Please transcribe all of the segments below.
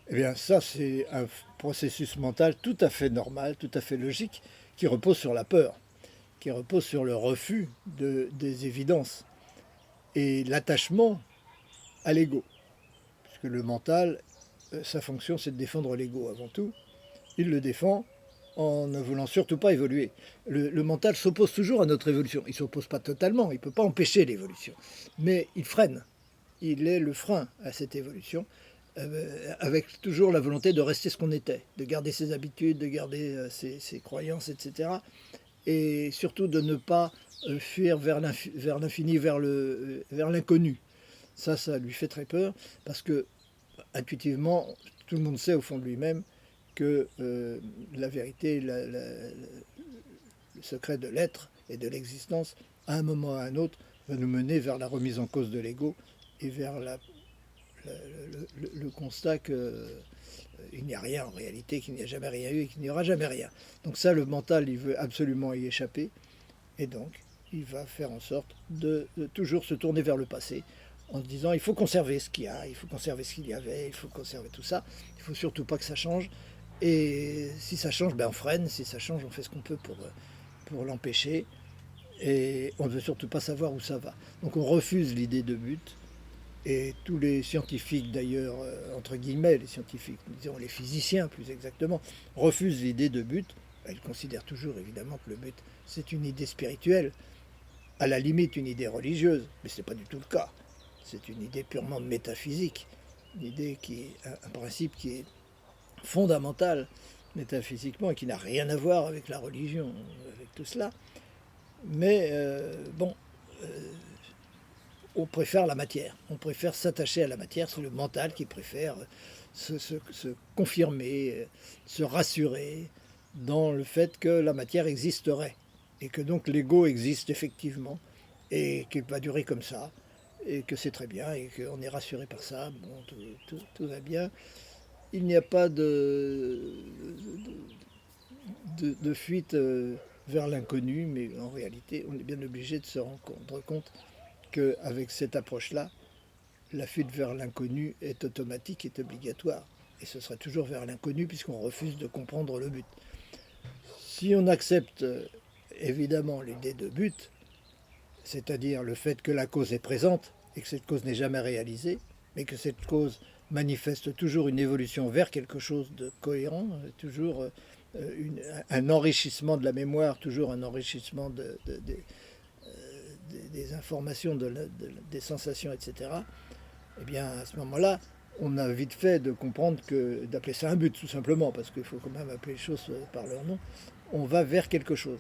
Eh bien, ça, c'est un processus mental tout à fait normal, tout à fait logique, qui repose sur la peur, qui repose sur le refus des évidences et l'attachement à l'ego. Puisque le mental, sa fonction, c'est de défendre l'ego avant tout. Il le défend en ne voulant surtout pas évoluer. Le mental s'oppose toujours à notre évolution. Il ne s'oppose pas totalement, il ne peut pas empêcher l'évolution. Mais il freine. Il est le frein à cette évolution, avec toujours la volonté de rester ce qu'on était, de garder ses habitudes, de garder ses croyances, etc. Et surtout de ne pas fuir vers l'infini, vers l'inconnu. Ça lui fait très peur, parce que intuitivement, tout le monde sait au fond de lui-même que la vérité, le secret de l'être et de l'existence, à un moment ou à un autre, va nous mener vers la remise en cause de l'ego et vers le constat qu'il n'y a rien en réalité, qu'il n'y a jamais rien eu et qu'il n'y aura jamais rien. Donc ça, le mental, il veut absolument y échapper, et donc il va faire en sorte de toujours se tourner vers le passé, en se disant il faut conserver ce qu'il y a, il faut conserver ce qu'il y avait, il faut conserver tout ça, il ne faut surtout pas que ça change. Et si ça change, ben on freine, si ça change, on fait ce qu'on peut pour l'empêcher. Et on ne veut surtout pas savoir où ça va. Donc on refuse l'idée de but. Et tous les scientifiques d'ailleurs, entre guillemets, les scientifiques, disons les physiciens plus exactement, refusent l'idée de but. Ils considèrent toujours évidemment que le but c'est une idée spirituelle, à la limite une idée religieuse, mais ce n'est pas du tout le cas. C'est une idée purement métaphysique, une idée qui est un principe qui est fondamental métaphysiquement et qui n'a rien à voir avec la religion, avec tout cela. Mais bon, on préfère la matière, on préfère s'attacher à la matière, c'est le mental qui préfère se confirmer, se rassurer dans le fait que la matière existerait et que donc l'ego existe effectivement et qu'il va durer comme ça et que c'est très bien et qu'on est rassuré par ça, bon, tout va bien. Il n'y a pas de fuite vers l'inconnu, mais en réalité, on est bien obligé de se rendre compte qu'avec cette approche-là, la fuite vers l'inconnu est automatique, est obligatoire. Et ce sera toujours vers l'inconnu puisqu'on refuse de comprendre le but. Si on accepte évidemment l'idée de but, c'est-à-dire le fait que la cause est présente et que cette cause n'est jamais réalisée, mais que cette cause manifeste toujours une évolution vers quelque chose de cohérent, toujours un enrichissement de la mémoire, toujours un enrichissement des informations, des sensations, etc., eh bien, à ce moment-là, on a vite fait de comprendre que d'appeler ça un but, tout simplement, parce qu'il faut quand même appeler les choses par leur nom. On va vers quelque chose.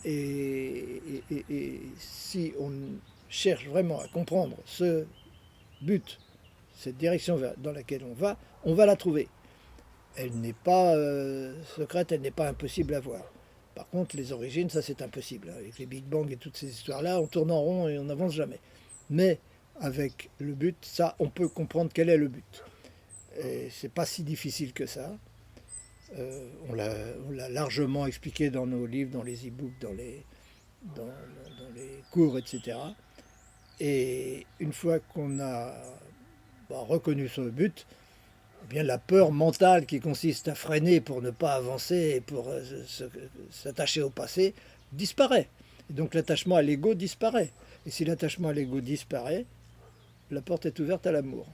Et si on cherche vraiment à comprendre ce but, cette direction dans laquelle on va la trouver. Elle n'est pas secrète, elle n'est pas impossible à voir. Par contre, les origines, ça c'est impossible. Avec les Big Bang et toutes ces histoires-là, on tourne en rond et on n'avance jamais. Mais avec le but, ça, on peut comprendre quel est le but. Et c'est pas si difficile que ça. On l'a largement expliqué dans nos livres, dans les e-books, dans les cours, etc. Et une fois qu'on a reconnu son but, eh bien, la peur mentale qui consiste à freiner pour ne pas avancer et pour s'attacher au passé disparaît. Et donc l'attachement à l'ego disparaît. Et si l'attachement à l'ego disparaît, la porte est ouverte à l'amour.